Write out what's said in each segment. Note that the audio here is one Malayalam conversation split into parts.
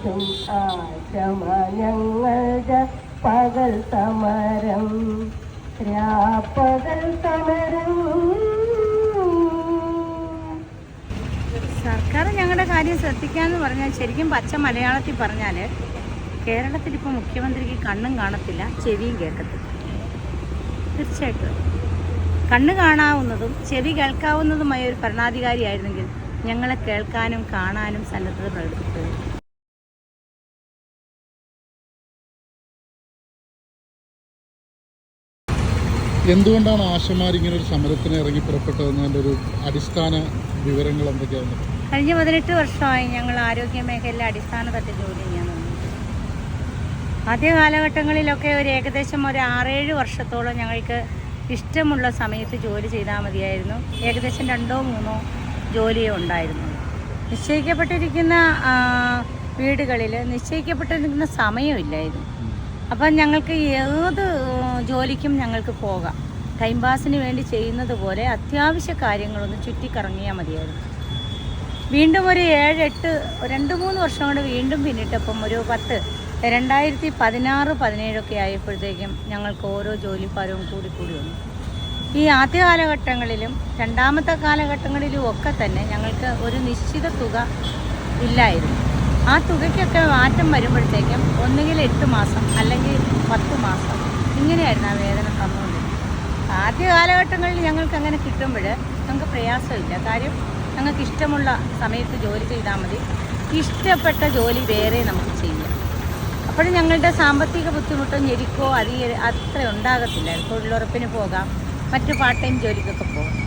തെളിച്ചും ആശമ ഞങ്ങളുടെ പകൽ സമരം രാപ്പകൽ സമരം. സർക്കാർ ഞങ്ങളുടെ കാര്യം ശ്രദ്ധിക്കാമെന്ന് പറഞ്ഞാൽ ശരിക്കും പച്ച മലയാളത്തിൽ പറഞ്ഞാൽ കേരളത്തിൽ ഇപ്പോൾ മുഖ്യമന്ത്രിക്ക് കണ്ണും കാണത്തില്ല, ചെവിയും കേൾക്കത്തില്ല. തീർച്ചയായിട്ടും കണ്ണ് കാണാവുന്നതും ചെവി കേൾക്കാവുന്നതുമായ ഒരു ഭരണാധികാരിയായിരുന്നെങ്കിൽ ഞങ്ങളെ കേൾക്കാനും കാണാനും സന്നദ്ധത പ്രകടിപ്പിച്ചത്. എന്തുകൊണ്ടാണ് ആശമാർ ഇങ്ങനെ ഒരു സമരത്തിന് ഇറങ്ങി പുറപ്പെട്ടതെന്നതിൻ്റെ ഒരു അടിസ്ഥാന വിവരങ്ങൾ എന്തൊക്കെയാണ്? കഴിഞ്ഞ 18 വർഷമായി ഞങ്ങൾ ആരോഗ്യ മേഖലയിലെ അടിസ്ഥാന തട്ട് ജോലി ചെയ്യാൻ തുടങ്ങി. ആദ്യ കാലഘട്ടങ്ങളിലൊക്കെ ഏകദേശം ഒരു 6-7 വർഷത്തോളം ഞങ്ങൾക്ക് ഇഷ്ടമുള്ള സമയത്ത് ജോലി ചെയ്താൽ മതിയായിരുന്നു. ഏകദേശം 2-3 ജോലിയേ ഉണ്ടായിരുന്നു. നിശ്ചയിക്കപ്പെട്ടിരിക്കുന്ന വീടുകളിൽ നിശ്ചയിക്കപ്പെട്ടിരിക്കുന്ന സമയമില്ലായിരുന്നു. അപ്പം ഞങ്ങൾക്ക് ഏത് ജോലിക്കും ഞങ്ങൾക്ക് പോകാം. ടൈം പാസിന് വേണ്ടി ചെയ്യുന്നത് പോലെ അത്യാവശ്യ കാര്യങ്ങളൊന്ന് ചുറ്റിക്കറങ്ങിയാൽ മതിയായിരുന്നു. വീണ്ടും ഒരു 2-3 വർഷം കൊണ്ട് വീണ്ടും പിന്നിട്ടപ്പം ഒരു 2016-17 ആയപ്പോഴത്തേക്കും ഞങ്ങൾക്ക് ഓരോ ജോലിഭാരവും കൂടി വന്നു. ഈ ആദ്യ കാലഘട്ടങ്ങളിലും രണ്ടാമത്തെ കാലഘട്ടങ്ങളിലും ഒക്കെ തന്നെ ഞങ്ങൾക്ക് ഒരു നിശ്ചിത തുക ഇല്ലായിരുന്നു. ആ തുകയ്ക്കൊക്കെ മാറ്റം വരുമ്പോഴത്തേക്കും ഒന്നുകിൽ 8 മാസം അല്ലെങ്കിൽ 10 മാസം ഇങ്ങനെയായിരുന്നു ആ വേതനം തന്നുകൊണ്ടിരുന്നത്. ആദ്യ കാലഘട്ടങ്ങളിൽ ഞങ്ങൾക്ക് അങ്ങനെ കിട്ടുമ്പോൾ ഞങ്ങൾക്ക് പ്രയാസമില്ല. കാര്യം ഞങ്ങൾക്ക് ഇഷ്ടമുള്ള സമയത്ത് ജോലി ചെയ്താൽ മതി, ഇഷ്ടപ്പെട്ട ജോലി വേറെ നമുക്ക് ചെയ്യാം. അപ്പോഴും ഞങ്ങളുടെ സാമ്പത്തിക ബുദ്ധിമുട്ടോ ഞെരുക്കോ അത്ര ഉണ്ടാകത്തില്ല. തൊഴിലുറപ്പിന് പോകാം, മറ്റു പാർട്ട് ടൈം ജോലിക്കൊക്കെ പോകാം.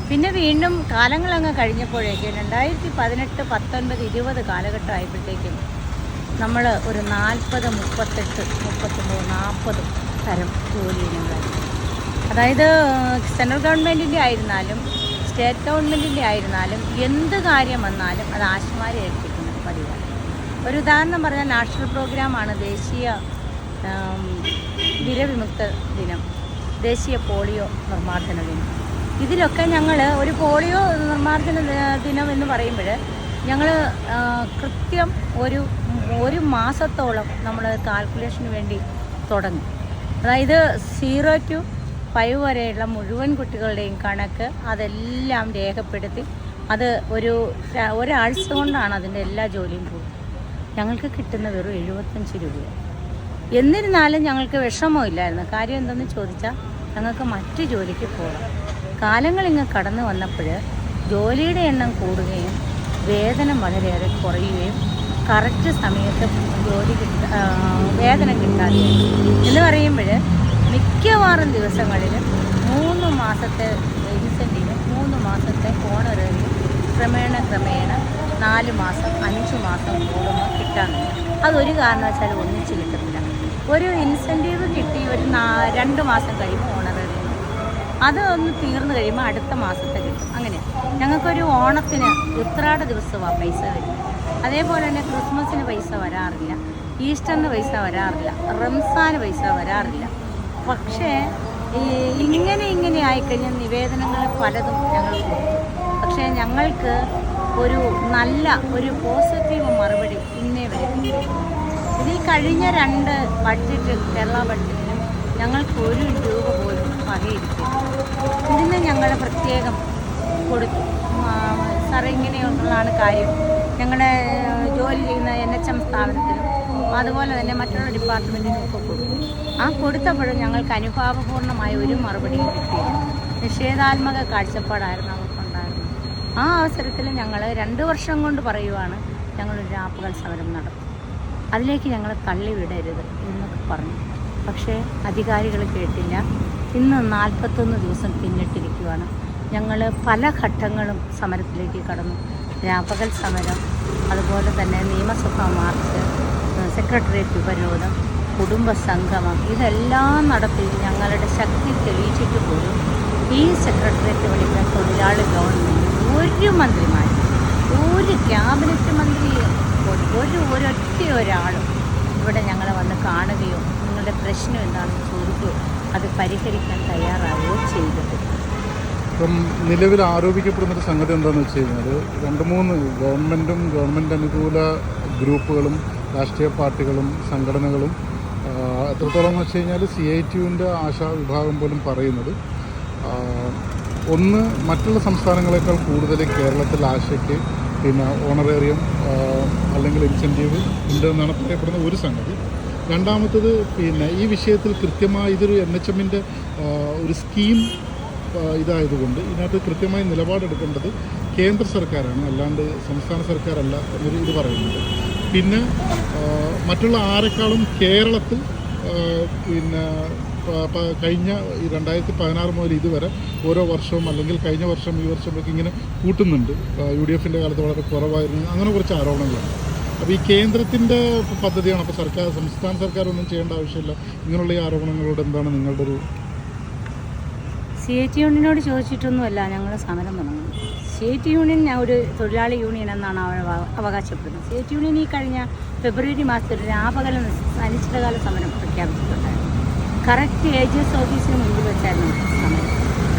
പിന്നെ വീണ്ടും കാലങ്ങളങ്ങ് കഴിഞ്ഞപ്പോഴേക്കും 2018, 19, 20 കാലഘട്ടം ആയപ്പോഴത്തേക്കും നമ്മൾ ഒരു 40, 38, 39, 40 തരം ജോലി ഞങ്ങളായിരുന്നു. അതായത് സെൻട്രൽ ഗവൺമെൻറ്റിൻ്റെ ആയിരുന്നാലും സ്റ്റേറ്റ് ഗവൺമെൻറ്റിൻ്റെ ആയിരുന്നാലും എന്ത് കാര്യം വന്നാലും അത് ആശുമാരെ ഏൽപ്പിക്കുന്ന പതിവാണ്. ഒരു ഉദാഹരണം പറഞ്ഞാൽ നാഷണൽ പ്രോഗ്രാമാണ് ദേശീയ വിരവിമുക്ത ദിനം, ദേശീയ പോളിയോ നിർമ്മാർജ്ജന ദിനം. ഇതിലൊക്കെ ഞങ്ങൾ ഒരു പോളിയോ നിർമ്മാർജ്ജന ദിനം എന്ന് പറയുമ്പോൾ ഞങ്ങൾ കൃത്യം ഒരു മാസത്തോളം നമ്മൾ കാൽക്കുലേഷന് വേണ്ടി തുടങ്ങും. അതായത് 0 to 5 വരെയുള്ള മുഴുവൻ കുട്ടികളുടെയും കണക്ക് അതെല്ലാം രേഖപ്പെടുത്തി അത് ഒരാഴ്ച കൊണ്ടാണ് അതിൻ്റെ എല്ലാ ജോലിയും പോകും. ഞങ്ങൾക്ക് കിട്ടുന്ന വെറും 75 രൂപയാണ്. എന്നിരുന്നാലും ഞങ്ങൾക്ക് വിഷമമില്ലായിരുന്നു. കാര്യം എന്തെന്ന് ചോദിച്ചാൽ ഞങ്ങൾക്ക് മറ്റു ജോലിക്ക് പോകാം. കാലങ്ങളിങ്ങ് കടന്നു വന്നപ്പോൾ ജോലിയുടെ എണ്ണം കൂടുകയും വേതനം വളരെയേറെ കുറയുകയും കറക്റ്റ് സമയത്ത് വേതനം കിട്ടാതെ എന്ന് പറയുമ്പോൾ മിക്കവാറും ദിവസങ്ങളിൽ 3 മാസത്തെ ഇൻസെൻറ്റീവ്, 3 മാസത്തെ ഓണററി ക്രമേണ 4 മാസം 5 മാസം കൂടുമ്പോൾ കിട്ടാറുണ്ട്. അതൊരു കാരണവശാൽ ഒന്നിച്ച് കിട്ടുന്നില്ല. ഒരു ഇൻസെൻറ്റീവ് കിട്ടി ഒരു 2 മാസം കഴിയുമ്പോൾ ഓണററി അത് ഒന്ന് തീർന്നു കഴിയുമ്പോൾ അടുത്ത മാസത്തെ കിട്ടും. അങ്ങനെയാണ് ഞങ്ങൾക്കൊരു ഓണത്തിന് ഉത്രാട ദിവസമാണ് പൈസ വരും. അതേപോലെ തന്നെ ക്രിസ്മസിന് പൈസ വരാറില്ല, ഈസ്റ്ററിന് പൈസ വരാറില്ല, റംസാന് പൈസ വരാറില്ല. പക്ഷേ ഇങ്ങനെ ആയിക്കഴിഞ്ഞാൽ നിവേദനങ്ങൾ പലതും ഞങ്ങൾ കൊടുക്കും. പക്ഷേ ഞങ്ങൾക്ക് ഒരു നല്ല പോസിറ്റീവ് മറുപടി ഇന്നേ വരെ കിട്ടിയിട്ടുണ്ട്. ഇതിൽ കഴിഞ്ഞ 2 ബഡ്ജറ്റ് കേരള ബഡ്ജറ്റിനും ഞങ്ങൾക്ക് 1 രൂപ പോലും വകയിരുത്തില്ല. ഇതിന് ഞങ്ങൾ പ്രത്യേകം കൊടുത്തു. സാറേ ഇങ്ങനെയുള്ളതാണ് കാര്യം. ഞങ്ങളുടെ ജോലി ചെയ്യുന്ന NHM സ്ഥാപനത്തിനും അതുപോലെ തന്നെ മറ്റുള്ള ഡിപ്പാർട്ട്മെൻറ്റിനും ഒക്കെ കൊടുത്തു. ആ കൊടുത്തപ്പോഴും ഞങ്ങൾക്ക് അനുഭാവപൂർണ്ണമായ ഒരു മറുപടിയും കിട്ടിയില്ല. നിഷേധാത്മക കാഴ്ചപ്പാടായിരുന്നു അവർക്കുണ്ടായിരുന്നത്. ആ അവസരത്തിൽ ഞങ്ങൾ 2 വർഷം കൊണ്ട് പറയുവാണ് ഞങ്ങളൊരു രാപ്പകൽ സമരം നടത്തും, അതിലേക്ക് ഞങ്ങളെ തള്ളിവിടരുത് എന്നൊക്കെ പറഞ്ഞു. പക്ഷേ അധികാരികൾ കേട്ടില്ല. ഇന്ന് 41 ദിവസം പിന്നിട്ടിരിക്കുകയാണ്. ഞങ്ങൾ പല ഘട്ടങ്ങളും സമരത്തിലേക്ക് കടന്നു. രാപ്പകൽ സമരം, അതുപോലെ തന്നെ നിയമസഭാ മാർച്ച്, സെക്രട്ടേറിയറ്റ് ഉപരോധം, കുടുംബ സംഗമം, ഇതെല്ലാം നടത്തി ഞങ്ങളുടെ ശക്തി തെളിയിച്ചിട്ട് പോലും ഈ സെക്രട്ടേറിയറ്റ് വിളിക്കുന്ന തൊഴിലാളി ഗവൺമെൻറ് ഒരു മന്ത്രിമാരും, ഒരു ക്യാബിനറ്റ് മന്ത്രി, ഒരാളും ഇവിടെ ഞങ്ങളെ വന്ന് കാണുകയോ നിങ്ങളുടെ പ്രശ്നം എന്താണെന്ന് ചോദിക്കുകയോ അത് പരിഹരിക്കാൻ തയ്യാറാവുകയോ ചെയ്തത്. ഇപ്പം നിലവിൽ ആരോപിക്കപ്പെടുന്നൊരു സംഗതി എന്താണെന്ന് വെച്ച് കഴിഞ്ഞാൽ 2-3 ഗവൺമെൻറ്റും ഗവൺമെൻറ് അനുകൂല ഗ്രൂപ്പുകളും രാഷ്ട്രീയ പാർട്ടികളും സംഘടനകളും എത്രത്തോളം എന്ന് വെച്ച് കഴിഞ്ഞാൽ CITUവിൻ്റെ ആശാ വിഭാഗം പോലും പറയുന്നത് ഒന്ന് മറ്റുള്ള സംസ്ഥാനങ്ങളെക്കാൾ കൂടുതൽ കേരളത്തിൽ ആശയ്ക്ക് പിന്നെ ഓണറേറിയം അല്ലെങ്കിൽ ഇൻസെൻറ്റീവ് ഉണ്ട് എന്നാണ് പറയപ്പെടുന്ന ഒരു സംഗതി. രണ്ടാമത്തത് പിന്നെ ഈ വിഷയത്തിൽ കൃത്യമായി ഇതൊരു NHMൻ്റെ ഒരു സ്കീം ഇതായതുകൊണ്ട് ഇതിനകത്ത് കൃത്യമായി നിലപാടെടുക്കേണ്ടത് കേന്ദ്ര സർക്കാരാണ്, അല്ലാണ്ട് സംസ്ഥാന സർക്കാരല്ല എന്നൊരു ഇത് പറയുന്നുണ്ട്. പിന്നെ മറ്റുള്ള ആരെക്കാളും കേരളത്തിൽ പിന്നെ കഴിഞ്ഞ 2016 മുതൽ ഇതുവരെ ഓരോ വർഷവും അല്ലെങ്കിൽ കഴിഞ്ഞ വർഷം ഈ വർഷമൊക്കെ ഇങ്ങനെ കൂട്ടുന്നുണ്ട്. UDFൻ്റെ കാലത്ത് വളരെ കുറവായിരുന്നു, അങ്ങനെ കുറച്ച് ആരോപണങ്ങളാണ്. അപ്പോൾ ഈ കേന്ദ്രത്തിൻ്റെ പദ്ധതിയാണ്, അപ്പോൾ സംസ്ഥാന സർക്കാർ ഒന്നും ചെയ്യേണ്ട ആവശ്യമില്ല. ഇങ്ങനെയുള്ള ഈ ആരോപണങ്ങളോട് എന്താണ് നിങ്ങളുടെ ഒരു? CIT യൂണിയനോട് ചോദിച്ചിട്ടൊന്നുമല്ല ഞങ്ങൾ സമരം തുടങ്ങുന്നത്. CIT യൂണിയൻ ഒരു തൊഴിലാളി യൂണിയൻ എന്നാണ് അവർ അവകാശപ്പെടുന്നത്. CIT യൂണിയൻ ഈ കഴിഞ്ഞ ഫെബ്രുവരി മാസത്തിൽ രാപകല അനിശ്ചിതകാല സമരം പ്രഖ്യാപിച്ചിട്ടുണ്ടായിരുന്നു. കറക്റ്റ് AGS ഓഫീസിന് മുൻപിൽ വെച്ചായിരുന്നു സമരം.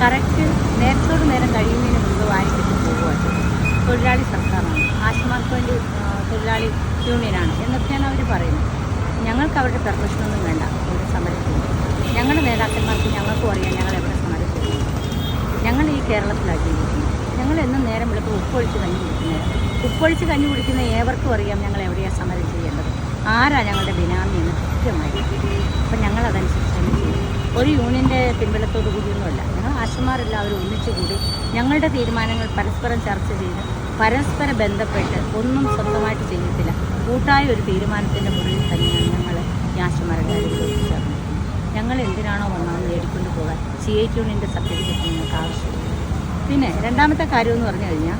കറക്റ്റ് നേരത്തോട് നേരം കഴിയുന്നതിന് മുൻപ് വാങ്ങിച്ചിട്ട് പോകുമായിരുന്നു. തൊഴിലാളി സർക്കാരാണ്, ആശമാർക്ക് വേണ്ടി തൊഴിലാളി യൂണിയനാണ് എന്നൊക്കെയാണ് അവർ പറയുന്നത്. ഞങ്ങൾക്ക് അവരുടെ പെർമിഷനൊന്നും വേണ്ട ഒരു സമരത്തിന്. ഞങ്ങളുടെ നേതാക്കന്മാർക്ക് ഞങ്ങൾക്കും അറിയാം ഞങ്ങൾ എവിടെ സമരം ചെയ്യുന്നു. ഞങ്ങൾ ഈ കേരളത്തിലാണ് ജീവിക്കുന്നത്. ഞങ്ങൾ എന്നും നേരം വിളിപ്പോൾ ഉപ്പൊഴിച്ച് കഞ്ഞി കുടിക്കുന്നത്. ഉപ്പൊഴിച്ച് കഞ്ഞി കുടിക്കുന്ന ഏവർക്കും അറിയാം ഞങ്ങൾ എവിടെയാണ് സമരം ചെയ്യേണ്ടത്, ആരാ ഞങ്ങളുടെ ബിനാമി എന്ന് കൃത്യമായി. അപ്പം ഞങ്ങളതനുസരിച്ച് തന്നെ ചെയ്യും. ഒരു യൂണിയൻ്റെ പിൻബലത്തോടു കൂടിയൊന്നുമല്ല. ഞങ്ങൾ ആശമാരെല്ലാവരും ഒന്നിച്ചു കൂടി ഞങ്ങളുടെ തീരുമാനങ്ങൾ പരസ്പരം ചർച്ച ചെയ്ത് പരസ്പര ബന്ധപ്പെട്ട് ഒന്നും സ്വന്തമായിട്ട് ചെയ്യത്തില്ല, കൂട്ടായ ഒരു തീരുമാനത്തിൻ്റെ മുകളിൽ തന്നെയാണ് ഞങ്ങൾ ഈ ആശമാരെല്ലാവരും ചേർന്നത്. ഞങ്ങൾ എന്തിനാണോ വന്നത് നേടിക്കൊണ്ട് പോകാൻ CIT യൂണിയൻ്റെ സർട്ടിഫിക്കറ്റ് ഞങ്ങൾക്ക് ആവശ്യമില്ല. പിന്നെ രണ്ടാമത്തെ കാര്യമെന്ന് പറഞ്ഞു കഴിഞ്ഞാൽ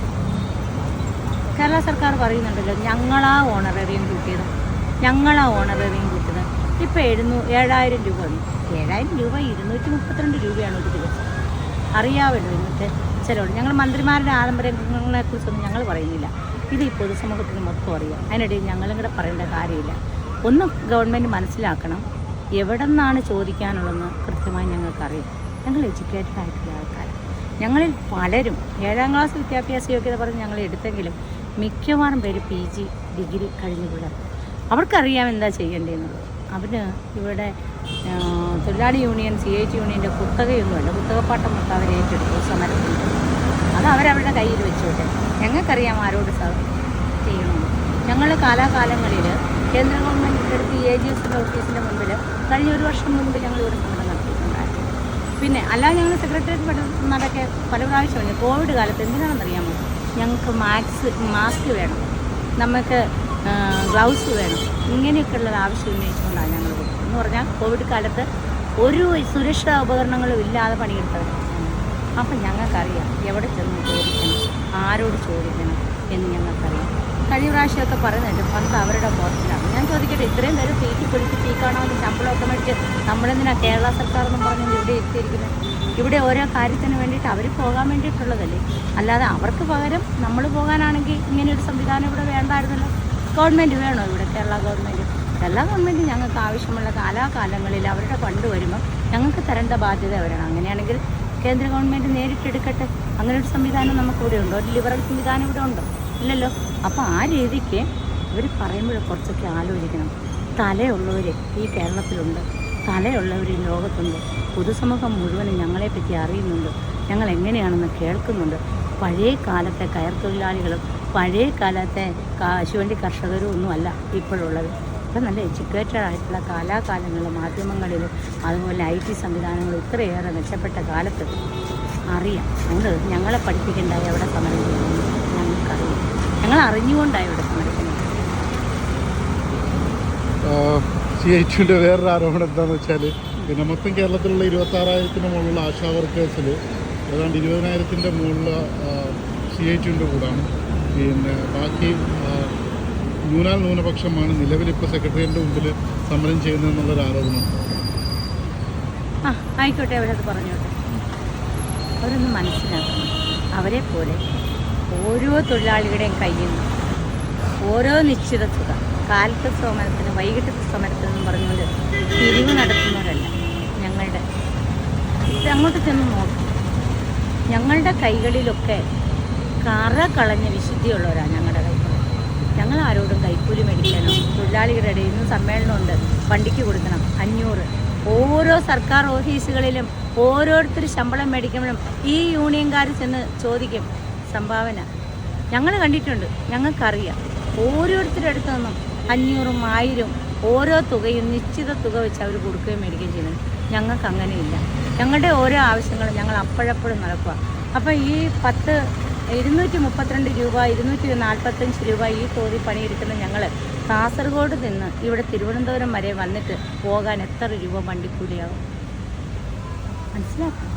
കേരള സർക്കാർ പറയുന്നുണ്ടല്ലോ ഞങ്ങളാ ഓണറേറിയം കൂട്ടിയത്, ഞങ്ങളാ ഓണറേറിയം കൂട്ടിയത്. ഇപ്പോൾ 7,000 രൂപ വന്നു. 7,000 രൂപ 232 രൂപയാണ് ഒരു ദിവസം. അറിയാമല്ലോ ഇന്നത്തെ ചിലവുണ്ട്. ഞങ്ങൾ മന്ത്രിമാരുടെ ആഡംബരങ്ങളെക്കുറിച്ചൊന്നും ഞങ്ങൾ പറയുന്നില്ല. ഇത് ഈ പൊതുസമൂഹത്തിന് മൊത്തം അറിയാം. അതിനിടയിൽ ഞങ്ങളും കൂടെ പറയേണ്ട കാര്യമില്ല. ഒന്ന് ഗവൺമെൻറ് മനസ്സിലാക്കണം, എവിടെ നിന്നാണ് ചോദിക്കാനുള്ളതെന്ന് കൃത്യമായി ഞങ്ങൾക്കറിയാം. ഞങ്ങൾ എഡ്യൂക്കേറ്റഡ് ആയിട്ടുള്ള ആൾക്കാരാണ്. ഞങ്ങളിൽ പലരും 7ാം ക്ലാസ് വിദ്യാഭ്യാസ യോഗ്യത പറഞ്ഞ് ഞങ്ങൾ എടുത്തെങ്കിലും മിക്കവാറും പേര് PG ഡിഗ്രി കഴിഞ്ഞ പിള്ളേർ. അവർക്കറിയാം എന്താ ചെയ്യേണ്ടതെന്നുള്ളത്. അവന് ഇവിടെ തൊഴിലാളി യൂണിയൻ CIT യൂണിയൻ്റെ കുത്തകയൊന്നുമല്ല, കുത്തകപ്പാട്ടം മൊത്തം അവർ ഏറ്റെടുത്തു സമരത്തിൽ. അത് അവരവരുടെ കയ്യിൽ വെച്ചോട്ടെ. ഞങ്ങൾക്കറിയാം ആരോട് ചെയ്യണമെന്ന്. ഞങ്ങൾ കാലാകാലങ്ങളിൽ കേന്ദ്ര ഗവൺമെൻറ്റിൻ്റെ അടുത്ത് AGS ഓഫീസിൻ്റെ മുമ്പിൽ കഴിഞ്ഞ 1 വർഷം മുൻപ് ഞങ്ങളിവിടെ സമരം നടത്തിയിട്ടുണ്ടായിരുന്നു. പിന്നെ അല്ലാതെ ഞങ്ങൾ സെക്രട്ടേറിയറ്റ് നടക്കെ പല പ്രാവശ്യം പറഞ്ഞു. കോവിഡ് കാലത്ത് എന്തിനാണെന്നറിയാമോ? ഞങ്ങൾക്ക് മാസ്ക് വേണം, നമുക്ക് ഗ്ലൗസ് വേണം, ഇങ്ങനെയൊക്കെയുള്ളത് ആവശ്യം ഉന്നയിച്ചുകൊണ്ടാണ് ഞങ്ങൾ കൊടുത്തത്. എന്ന് പറഞ്ഞാൽ കോവിഡ് കാലത്ത് ഒരു സുരക്ഷാ ഉപകരണങ്ങളും ഇല്ലാതെ പണിയെടുത്തവരാണ്. അപ്പം ഞങ്ങൾക്കറിയാം എവിടെ ചെന്ന് ചോദിക്കണം, ആരോട് ചോദിക്കണം എന്ന് ഞങ്ങൾക്കറിയാം. കഴിഞ്ഞ പ്രാവശ്യമൊക്കെ പറയുന്നുണ്ട് പണ്ട് അവരുടെ പുറത്തിലാണ്. ഞാൻ ചോദിക്കട്ടെ, ഇത്രയും പേര് തീറ്റി പിടിച്ച് തീ കാണാമെന്ന് ശമ്പളമൊക്കെ മേടിച്ച് നമ്മളെന്തിനാണ് കേരള സർക്കാർ എന്നും പറഞ്ഞ് ഇവിടെ എത്തിയിരിക്കുന്നത്? ഇവിടെ ഓരോ കാര്യത്തിന് വേണ്ടിയിട്ട് അവർ പോകാൻ വേണ്ടിയിട്ടുള്ളതല്ലേ, അല്ലാതെ അവർക്ക് പകരം നമ്മൾ പോകാനാണെങ്കിൽ ഇങ്ങനെയൊരു സംവിധാനം ഇവിടെ വേണ്ടായിരുന്നല്ലോ. ഗവൺമെൻറ് വേണോ ഇവിടെ? കേരള ഗവൺമെൻറ് ഞങ്ങൾക്ക് ആവശ്യമുള്ള കാലാകാലങ്ങളിൽ അവരുടെ ഫണ്ട് വരുമ്പോൾ ഞങ്ങൾക്ക് തരേണ്ട ബാധ്യത അവരാണ്. അങ്ങനെയാണെങ്കിൽ കേന്ദ്ര ഗവൺമെൻറ് നേരിട്ടെടുക്കട്ടെ. അങ്ങനെ ഒരു സംവിധാനം നമുക്കിവിടെ ഉണ്ടോ? ഒരു ലിബറൽ സംവിധാനം ഇവിടെ ഉണ്ടോ? ഇല്ലല്ലോ. അപ്പോൾ ആ രീതിക്ക് ഇവർ പറയുമ്പോൾ കുറച്ചൊക്കെ ആലോചിക്കണം. തലയുള്ളവർ ഈ കേരളത്തിലുണ്ട്, തലയുള്ളവർ ഈ ലോകത്തുണ്ട്. പൊതുസമൂഹം മുഴുവനും ഞങ്ങളെപ്പറ്റി അറിയുന്നുണ്ട്, ഞങ്ങൾ എങ്ങനെയാണെന്ന് കേൾക്കുന്നുണ്ട്. പഴയ കാലത്തെ കയർ തൊഴിലാളികളും പഴയ കാലത്തെ കശുവണ്ടി കർഷകരും ഒന്നുമല്ല ഇപ്പോഴുള്ളത്. ഇപ്പം നല്ല എഡ്യൂക്കേറ്റഡ് ആയിട്ടുള്ള കാലാകാലങ്ങളിൽ മാധ്യമങ്ങളിലും അതുപോലെ IT സംവിധാനങ്ങളും ഇത്രയേറെ മെച്ചപ്പെട്ട കാലത്ത് അറിയാം. അതുകൊണ്ട് ഞങ്ങളെ പഠിപ്പിക്കേണ്ടായി എവിടെ സമരം ചെയ്യുന്നത് ഞങ്ങൾക്കറിയാം. ഞങ്ങൾ അറിഞ്ഞുകൊണ്ടായി ഇവിടെ സമരത്തിന്. CITയുടെ വേറൊരു ആരോപണം എന്താണെന്ന് വെച്ചാൽ പിന്നെ മൊത്തം കേരളത്തിലുള്ള 26,000-ന് മുകളിലുള്ള ആശാ വർക്കേഴ്സിൽ ഏതാണ്ട് 20,000-ൻ്റെ മുകളിൽ CITയുടെ കൂടാണ്. പിന്നെ ബാക്കി ന്യൂനപക്ഷമാണ് നിലവിലിപ്പോൾ സെക്രട്ടേറിയറ്റിൻ്റെ മുമ്പിൽ സമരം ചെയ്യുന്നതെന്നുള്ളൊരു ആരോപണം. ആയിക്കോട്ടെ, അവരത് പറഞ്ഞോട്ടെ. അവരൊന്ന് മനസ്സിലാക്കണം. അവരെ പോലെ ഓരോ തൊഴിലാളികളുടെയും കയ്യിൽ നിന്ന് ഓരോ നിശ്ചിത തുക കാലത്തെ സമരത്തിന് വൈകിട്ടത്തെ സമരത്തിനെന്നും പറഞ്ഞുകൊണ്ട് പിരിവ് നടത്തുന്നവരല്ല ഞങ്ങളുടെ. അങ്ങോട്ട് ചെന്ന് നോക്കി, ഞങ്ങളുടെ കൈകളിലൊക്കെ കറ കളഞ്ഞ വിശുദ്ധിയുള്ളവരാണ് ഞങ്ങളുടെ കൈകൾ. ഞങ്ങൾ ആരോടും കൈക്കൂലി മേടിക്കാനോ തൊഴിലാളി തൊഴിലാളികളുടെ ഇടയിൽ ഇന്ന് സമ്മേളനമുണ്ട്, വണ്ടിക്ക് കൊടുക്കണം 500. ഓരോ സർക്കാർ ഓഫീസുകളിലും ഓരോരുത്തർ ശമ്പളം മേടിക്കുമ്പോഴും ഈ യൂണിയൻകാർ ചെന്ന് ചോദിക്കും സംഭാവന. ഞങ്ങൾ കണ്ടിട്ടുണ്ട്, ഞങ്ങൾക്കറിയാം. ഓരോരുത്തരുടെ അടുത്ത് നിന്നും 500, 1000 ഓരോ തുകയും നിശ്ചിത തുക വെച്ച് അവർ കൊടുക്കുകയും മേടിക്കുകയും ചെയ്യുന്നത്. ഞങ്ങൾക്ക് അങ്ങനെയില്ല. ഞങ്ങളുടെ ഓരോ ആവശ്യങ്ങളും ഞങ്ങൾ അപ്പോഴപ്പോഴും നടക്കുക. അപ്പോൾ ഈ 232 രൂപ 245 രൂപ ഈ തോതിൽ പണിയെടുക്കുന്ന ഞങ്ങൾ കാസർഗോഡ് നിന്ന് ഇവിടെ തിരുവനന്തപുരം വരെ വന്നിട്ട് പോകാൻ എത്ര രൂപ വണ്ടിക്കൂലിയാകും മനസ്സിലാക്കാം.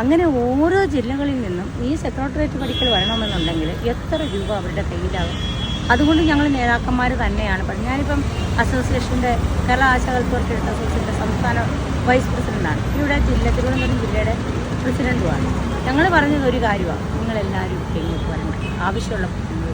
അങ്ങനെ ഓരോ ജില്ലകളിൽ നിന്നും ഈ സെക്രട്ടേറിയറ്റ് പഠിക്കൽ വരണമെന്നുണ്ടെങ്കിൽ എത്ര രൂപ അവരുടെ കയ്യിലാകും. അതുകൊണ്ട് ഞങ്ങൾ നേതാക്കന്മാർ തന്നെയാണ്. ഞാനിപ്പം അസോസിയേഷൻ്റെ കേരള ആശാ വെൽഫെയർ അസോസിയേഷൻ്റെ സംസ്ഥാന വൈസ് പ്രസിഡൻ്റാണ്. ഇവിടെ തിരുവനന്തപുരം ജില്ലയുടെ പ്രസിഡൻറ്റുമാണ്. ഞങ്ങൾ പറഞ്ഞത് ഒരു കാര്യമാണ്, നിങ്ങളെല്ലാവരും ഇങ്ങോട്ട് വരണം, ആവശ്യമുള്ളപ്പോൾ നിങ്ങൾ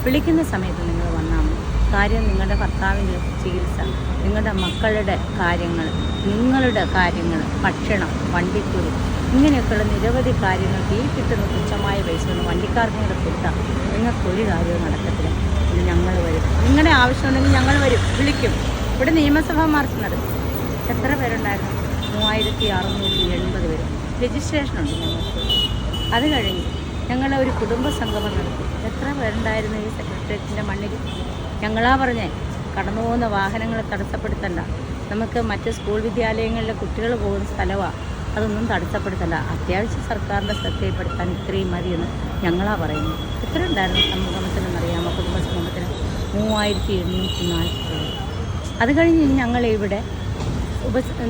വിളിക്കുന്ന സമയത്ത് നിങ്ങൾ വന്നാൽ മതി. കാര്യം നിങ്ങളുടെ ഭർത്താവിൻ്റെ ചികിത്സ, നിങ്ങളുടെ മക്കളുടെ കാര്യങ്ങൾ, നിങ്ങളുടെ കാര്യങ്ങൾ, ഭക്ഷണം, വണ്ടിക്കൂലി, ഇങ്ങനെയൊക്കെയുള്ള നിരവധി കാര്യങ്ങൾക്ക് ഈ കിട്ടുന്ന തുച്ഛമായ പൈസ കൊണ്ട് വണ്ടിക്കാർക്ക് കൂടെ കൊടുത്താൽ നിങ്ങൾക്കൊരു കാര്യവും നടക്കത്തില്ല. ഇത് ഞങ്ങൾ വരും, നിങ്ങളുടെ ആവശ്യമുണ്ടെങ്കിൽ ഞങ്ങൾ വരും, വിളിക്കും. ഇവിടെ നിയമസഭാ മാർച്ച് നടക്കും. എത്ര പേരുണ്ടായിരുന്നു? 3680 പേര്. രജിസ്ട്രേഷനുണ്ട് ഞങ്ങൾക്ക്. അത് കഴിഞ്ഞ് ഞങ്ങൾ ഒരു കുടുംബ സംഗമം നടത്തി. എത്ര പേരുണ്ടായിരുന്നു ഈ സെക്രട്ടേറിയറ്റിൻ്റെ മണ്ണിൽ? ഞങ്ങളാ പറഞ്ഞേ, കടന്നു പോകുന്ന വാഹനങ്ങളെ തടസ്സപ്പെടുത്തണ്ട, നമുക്ക് മറ്റ് സ്കൂൾ വിദ്യാലയങ്ങളിലെ കുട്ടികൾ പോകുന്ന സ്ഥലമാണ്, അതൊന്നും തടസ്സപ്പെടുത്തല്ല, അത്യാവശ്യം സർക്കാരിൻ്റെ ശ്രദ്ധയിൽപ്പെടുത്താൻ ഇത്രയും മതിയെന്ന് ഞങ്ങളാ പറയുന്നത്. എത്ര ഉണ്ടായിരുന്നു സംഗമത്തിനെന്നറിയാമോ? കുടുംബ സംഗമത്തിന് 3840 പേര്. അത് കഴിഞ്ഞ് ഞങ്ങളിവിടെ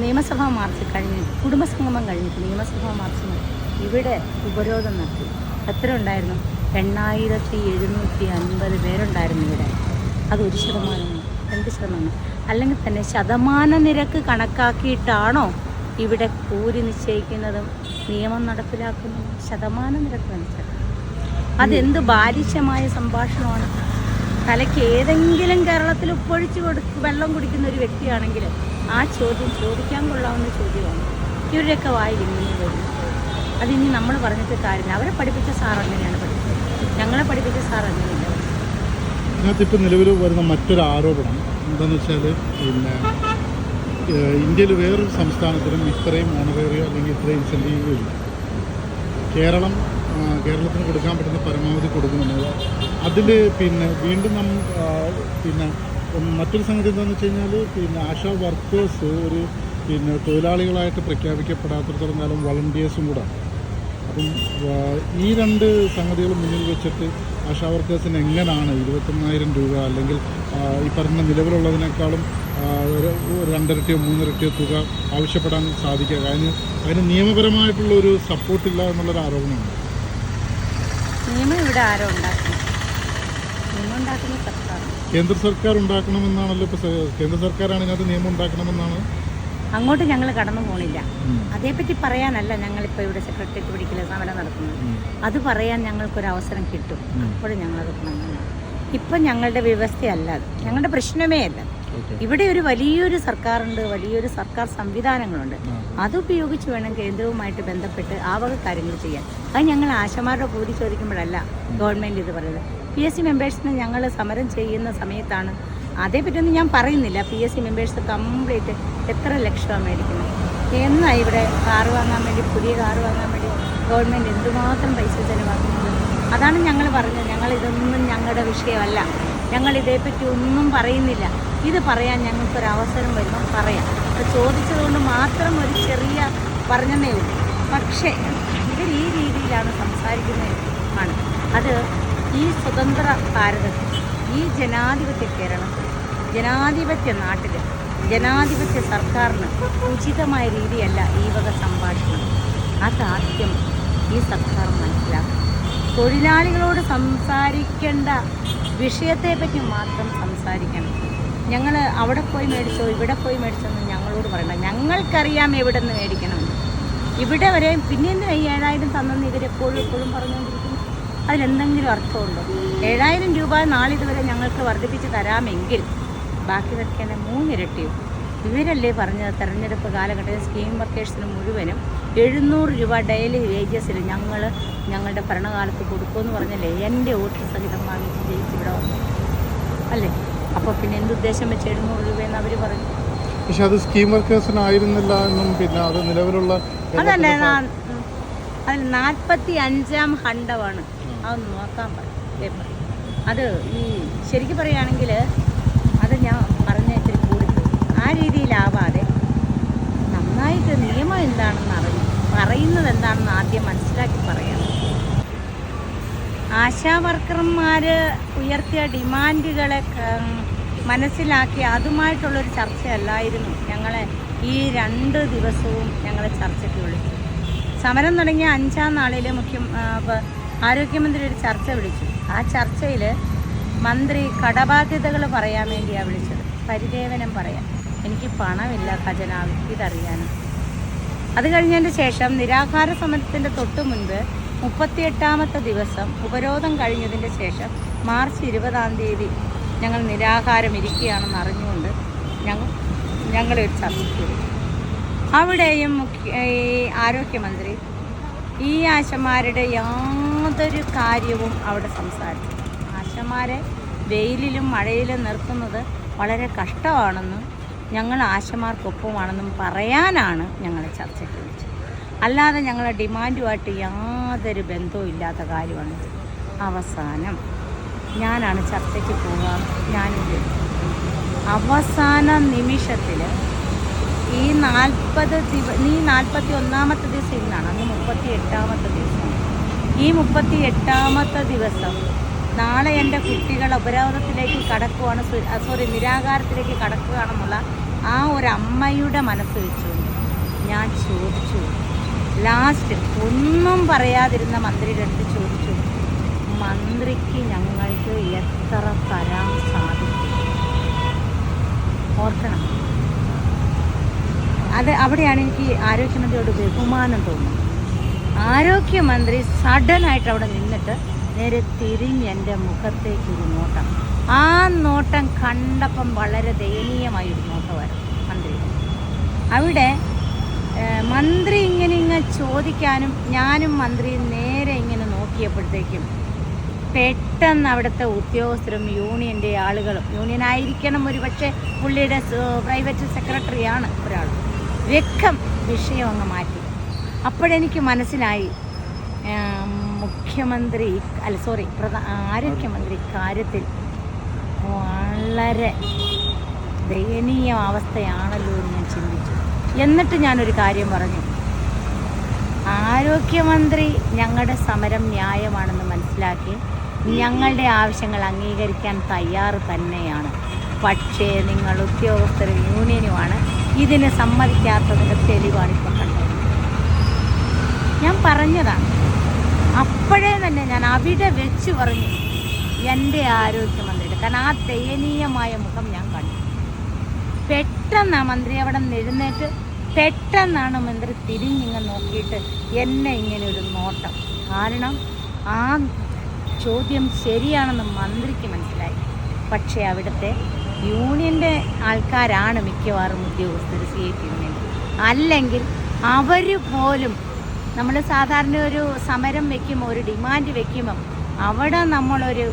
നിയമസഭാ മാർച്ച് കഴിഞ്ഞ്, കുടുംബസംഗമം കഴിഞ്ഞിട്ട് നിയമസഭാ മാർച്ചിന് ഇവിടെ ഉപരോധം നടത്തി. എത്ര ഉണ്ടായിരുന്നു? 8750 പേരുണ്ടായിരുന്നു ഇവിടെ. അത് 1%, 2%, അല്ലെങ്കിൽ തന്നെ ശതമാന നിരക്ക് കണക്കാക്കിയിട്ടാണോ ഇവിടെ കൂലി നിശ്ചയിക്കുന്നതും നിയമം നടപ്പിലാക്കുന്നതും? ശതമാന നിരക്ക് മനസ്സിലാക്കും. അതെന്ത് ബാലിശമായ സംഭാഷണമാണ്. തലയ്ക്ക് ഏതെങ്കിലും കേരളത്തിൽ ഉപ്പൊഴിച്ച് വെള്ളം കുടിക്കുന്ന ഒരു വ്യക്തിയാണെങ്കിൽ ആ ചോദ്യം ചോദിക്കാൻ കൊള്ളാവുന്ന ചോദ്യമാണ്. ഇവരുടെയൊക്കെ വായിൽ ഇങ്ങനെ വരും. അതിനി നമ്മൾ പറഞ്ഞിട്ട് കാര്യമില്ല. അവരെ പഠിപ്പിച്ച സാർ അങ്ങനെയാണ് പഠിച്ചത്, ഞങ്ങളെ പഠിപ്പിച്ച സാർ അങ്ങനെയില്ല. ഇതിനകത്തിപ്പോൾ നിലവിൽ വരുന്ന മറ്റൊരു ആരോപണം എന്താണെന്ന് വെച്ചാൽ, ഇന്ത്യയിൽ വേറൊരു സംസ്ഥാനത്തിനും ഇത്രയും ഓണറേറിയോ അല്ലെങ്കിൽ ഇത്രയും ഇൻസെൻറ്റീവ് ഇല്ല. കേരളത്തിന് കൊടുക്കാൻ പറ്റുന്ന പരമാവധി കൊടുക്കുന്നുണ്ട്. അതിൽ വീണ്ടും മറ്റൊരു സംഗതി എന്താണെന്ന് വെച്ച് കഴിഞ്ഞാൽ, ആശാ വർക്കേഴ്സ് ഒരു തൊഴിലാളികളായിട്ട് പ്രഖ്യാപിക്കപ്പെടാത്തിടത്തോളം കാലം വളണ്ടിയേഴ്സും കൂടെ. അപ്പം ഈ രണ്ട് സംഗതികൾ മുന്നിൽ വെച്ചിട്ട് ആശാ വർക്കേഴ്സിന് എങ്ങനെയാണ് 21,000 രൂപ അല്ലെങ്കിൽ ഈ പറഞ്ഞ നിലവിലുള്ളതിനേക്കാളും 2 ഇരട്ടിയോ 3 ഇരട്ടിയോ തുക ആവശ്യപ്പെടാൻ സാധിക്കുക? അതിന് നിയമപരമായിട്ടുള്ളൊരു സപ്പോർട്ടില്ല എന്നുള്ളൊരു ആരോപണമുണ്ട്. നിയമം ഇവിടെ ആരോ ഉണ്ടാക്കണം? നിയമം ഉണ്ടാക്കുന്ന സർക്കാർ, കേന്ദ്ര സർക്കാർ ഉണ്ടാക്കണമെന്നാണല്ലോ. ഇപ്പോൾ കേന്ദ്ര സർക്കാരാണ് ഇതിനകത്ത് നിയമം ഉണ്ടാക്കണമെന്നാണ്. അങ്ങോട്ട് ഞങ്ങൾ കടന്നു പോണില്ല. അതേപ്പറ്റി പറയാനല്ല ഞങ്ങളിപ്പോൾ ഇവിടെ സെക്രട്ടേറിയറ്റ് പഠിക്കൽ സമരം നടത്തുന്നത്. അത് പറയാൻ ഞങ്ങൾക്കൊരവസരം കിട്ടും, അപ്പോഴും ഞങ്ങളത് പറഞ്ഞു. ഇപ്പം ഞങ്ങളുടെ വ്യവസ്ഥയല്ല അത്, ഞങ്ങളുടെ പ്രശ്നമേ അല്ല. ഇവിടെ ഒരു വലിയൊരു സർക്കാരുണ്ട്, വലിയൊരു സർക്കാർ സംവിധാനങ്ങളുണ്ട്. അതുപയോഗിച്ച് വേണം കേന്ദ്രവുമായിട്ട് ബന്ധപ്പെട്ട് ആ വക കാര്യങ്ങൾ ചെയ്യാൻ. അത് ഞങ്ങൾ ആശമാരുടെ കൂലി ചോദിക്കുമ്പോഴല്ല ഗവൺമെൻറ് ഇത് പറയുന്നത്. PSC മെമ്പേഴ്സിന് ഞങ്ങൾ സമരം ചെയ്യുന്ന സമയത്താണ്. അതേപ്പറ്റിയൊന്നും ഞാൻ പറയുന്നില്ല. PSC മെമ്പേഴ്സ് കംപ്ലീറ്റ് എത്ര ലക്ഷമാണ് മേടിക്കുന്നത്. എന്നാണ് ഇവിടെ കാറ് വാങ്ങാൻ വേണ്ടി, പുതിയ കാറ് വാങ്ങാൻ വേണ്ടി ഗവൺമെൻറ് എന്തുമാത്രം പൈസ ചിലവാക്കുന്നത്? അതാണ് ഞങ്ങൾ പറഞ്ഞത്. ഞങ്ങളിതൊന്നും ഞങ്ങളുടെ വിഷയമല്ല, ഞങ്ങളിതേപ്പറ്റി ഒന്നും പറയുന്നില്ല. ഇത് പറയാൻ ഞങ്ങൾക്കൊരവസരം വരുമ്പോൾ പറയാം. അത് ചോദിച്ചതുകൊണ്ട് മാത്രം ഒരു ചെറിയ പറഞ്ഞതേ ഉള്ളൂ. പക്ഷേ ഇവർ ഈ രീതിയിലാണ് സംസാരിക്കുന്നത്. അത് ഈ സ്വതന്ത്ര ഭാരതത്തിൽ, ഈ ജനാധിപത്യ കേരളത്തിൽ, ജനാധിപത്യ നാട്ടിൽ, ജനാധിപത്യ സർക്കാരിന് ഉചിതമായ രീതിയല്ല ഈ വക സംഭാഷണം. അതാദ്യം ഈ സർക്കാർ മനസ്സിലാക്കും. തൊഴിലാളികളോട് സംസാരിക്കേണ്ട വിഷയത്തെപ്പറ്റി മാത്രം സംസാരിക്കണം. ഞങ്ങൾ അവിടെ പോയി മേടിച്ചോ ഇവിടെ പോയി മേടിച്ചോ എന്ന് ഞങ്ങളോട് പറയണ്ട. ഞങ്ങൾക്കറിയാം എവിടെ നിന്ന് മേടിക്കണമെന്ന്. ഇവിടെ വരെ പിന്നെ 7,000 തന്നെന്ന് ഇവരെപ്പോഴും പറഞ്ഞുകൊണ്ടിരിക്കുന്നു. അതിലെന്തെങ്കിലും അർത്ഥമുണ്ടോ? 7,000 രൂപ നാളിതുവരെ ഞങ്ങൾക്ക് വർദ്ധിപ്പിച്ച് തരാമെങ്കിൽ ബാക്കി വെക്കേണ്ട 3 ഇരട്ടിയും. ഇവരല്ലേ പറഞ്ഞത് തെരഞ്ഞെടുപ്പ് കാലഘട്ടത്തിൽ സ്കീം വർക്കേഴ്സിന് മുഴുവനും 700 രൂപ ഡെയിലി വേജസിൽ ഞങ്ങളുടെ ഭരണകാലത്ത് കൊടുക്കുമെന്ന് പറഞ്ഞല്ലേ എൻ്റെ വോട്ട് സഹിതം വാങ്ങിച്ച് ജയിച്ചിവിടെ വന്നു അല്ലേ? അപ്പോൾ പിന്നെ എന്തുദ്ദേശം വെച്ച് 700 രൂപയെന്ന് അവർ പറഞ്ഞു. പക്ഷെ അത് സ്കീം വർക്കേഴ്സിനായിരുന്നില്ല എന്നും പിന്നെ അത് നിലവിലുള്ള അതല്ലേ അതിൽ 45-ാം ഖണ്ഡമാണ്. അതൊന്ന് നോക്കാൻ പേപ്പർ. അത് ഈ ശരിക്കും പറയുകയാണെങ്കിൽ അത് ഞാൻ പറഞ്ഞ ഇത്തിരി കൂടിപ്പോയി. ആ രീതിയിലാവാതെ നന്നായിട്ട് നിയമം എന്താണെന്ന് അറിഞ്ഞു പറയുന്നത് എന്താണെന്ന് ആദ്യം മനസ്സിലാക്കി പറയണം. ആശാ വർക്കർമാർ ഉയർത്തിയ ഡിമാൻഡുകളെ മനസ്സിലാക്കി അതുമായിട്ടുള്ളൊരു ചർച്ചയല്ലായിരുന്നു ഞങ്ങളെ ഈ 2 ദിവസവും ഞങ്ങളെ ചർച്ചയ്ക്ക് വിളിച്ചു. സമരം തുടങ്ങിയ 5-ാം നാളിൽ ആരോഗ്യമന്ത്രി ഒരു ചർച്ച വിളിച്ചു. ആ ചർച്ചയിൽ മന്ത്രി കടബാധ്യതകൾ പറയാൻ വേണ്ടിയാണ് വിളിച്ചത്. പരിദേവനം പറയാൻ. എനിക്ക് പണമില്ല ഖജനാവിൽ, ഇതറിയാനും. അത് കഴിഞ്ഞതിന് ശേഷം നിരാഹാര സമരത്തിൻ്റെ തൊട്ട് മുൻപ് 38-ാമത്തെ ദിവസം ഉപരോധം കഴിഞ്ഞതിൻ്റെ ശേഷം മാർച്ച് 20-ാം തീയതി ഞങ്ങൾ നിരാഹാരം ഇരിക്കുകയാണെന്ന് അറിഞ്ഞുകൊണ്ട് ഞങ്ങളൊരു ചർച്ചയ്ക്ക് വിളിച്ചു. അവിടെയും ഈ ആരോഗ്യമന്ത്രി ഈ ആശമാരുടെ യാതൊരു കാര്യവും അവിടെ സംസാരിച്ചു. ആശമാരെ വെയിലിലും മഴയിലും നിർത്തുന്നത് വളരെ കഷ്ടമാണെന്നും ഞങ്ങൾ ആശമാർക്കൊപ്പമാണെന്നും പറയാനാണ് ഞങ്ങളെ ചർച്ചയ്ക്ക് വിളിച്ചത്. അല്ലാതെ ഞങ്ങളെ ഡിമാൻഡുമായിട്ട് യാതൊരു ബന്ധവും ഇല്ലാത്ത കാര്യമാണ്. അവസാനം ഞാനാണ് ചർച്ചയ്ക്ക് പോകാൻ ഞാനില്ല. അവസാന നിമിഷത്തിൽ ഈ 41-ാമത്തെ ദിവസം ഇന്നാണ്, അന്ന് 38-ാമത്തെ ദിവസം. ഈ 38-ാമത്തെ ദിവസം നാളെ എൻ്റെ കുട്ടികൾ ഉപരോധത്തിലേക്ക് കടക്കുകയാണ്, നിരാഹാരത്തിലേക്ക് കടക്കുകയാണെന്നുള്ള ആ ഒരു അമ്മയുടെ മനസ്സ് വെച്ചുകൊണ്ട് ഞാൻ ചോദിച്ചു. ലാസ്റ്റ് ഒന്നും പറയാതിരുന്ന മന്ത്രിയുടെ അടുത്ത് ചോദിച്ചു, മന്ത്രിക്ക് ഞങ്ങൾക്ക് എത്ര തരാൻ സാധിക്കും? ഓർക്കണം, അത് അവിടെയാണ് എനിക്ക് ആരോഗ്യമന്ത്രിയോട് ബഹുമാനം തോന്നുന്നത്. ആരോഗ്യമന്ത്രി സഡനായിട്ട് അവിടെ നിന്നിട്ട് നേരെ തിരിഞ്ഞ് എൻ്റെ മുഖത്തേക്കൊരു നോട്ടം. ആ നോട്ടം കണ്ടപ്പം വളരെ ദയനീയമായൊരു നോട്ടമായിരുന്നു മന്ത്രി. അവിടെ മന്ത്രി ഇങ്ങനെ ചോദിക്കാനും ഞാനും മന്ത്രിയും നേരെ ഇങ്ങനെ നോക്കിയപ്പോഴത്തേക്കും പെട്ടെന്ന് അവിടുത്തെ ഉദ്യോഗസ്ഥരും യൂണിയൻ്റെ ആളുകളും, യൂണിയനായിരിക്കണം ഒരു പക്ഷേ, പുള്ളിയുടെ പ്രൈവറ്റ് സെക്രട്ടറിയാണ് ഒരാൾ, വെക്കം വിഷയം അങ്ങ് മാറ്റി. അപ്പോഴെനിക്ക് മനസ്സിലായി ആരോഗ്യമന്ത്രി കാര്യത്തിൽ വളരെ ദയനീയ അവസ്ഥയാണല്ലോ എന്ന് ഞാൻ ചിന്തിച്ചു. എന്നിട്ട് ഞാനൊരു കാര്യം പറഞ്ഞു, ആരോഗ്യമന്ത്രി ഞങ്ങളുടെ സമരം ന്യായമാണെന്ന് മനസ്സിലാക്കി ഞങ്ങളുടെ ആവശ്യങ്ങൾ അംഗീകരിക്കാൻ തയ്യാറ് തന്നെയാണ്. പക്ഷേ നിങ്ങൾ ഉദ്യോഗസ്ഥരും യൂണിയനുമാണ് ഇതിന് സമ്മതിക്കാത്തതിൻ്റെ തെളിവാണിപ്പോൾ കണ്ടത്. ഞാൻ പറഞ്ഞതാണ്. അപ്പോഴേ തന്നെ ഞാൻ അവിടെ വെച്ച് പറഞ്ഞു എൻ്റെ ആരോഗ്യമന്ത്രിയുടെ, കാരണം ആ ദയനീയമായ മുഖം ഞാൻ കണ്ടു. പെട്ടെന്നാണ് മന്ത്രി അവിടെ നിന്ന് എഴുന്നേറ്റ്, പെട്ടെന്നാണ് മന്ത്രി തിരിഞ്ഞിങ്ങ് നോക്കിയിട്ട് എന്നെ ഇങ്ങനെ ഒരു നോട്ടം. കാരണം ആ ചോദ്യം ശരിയാണെന്ന് മന്ത്രിക്ക് മനസ്സിലായി. പക്ഷേ അവിടുത്തെ യൂണിയൻ്റെ ആൾക്കാരാണ് മിക്കവാറും ഉദ്യോഗസ്ഥർ, CIT യൂണിയൻ. അല്ലെങ്കിൽ അവർ പോലും, നമ്മൾ സാധാരണ ഒരു സമരം വയ്ക്കുമ്പോൾ, ഒരു ഡിമാൻഡ് വയ്ക്കുമ്പം അവിടെ നമ്മളൊരു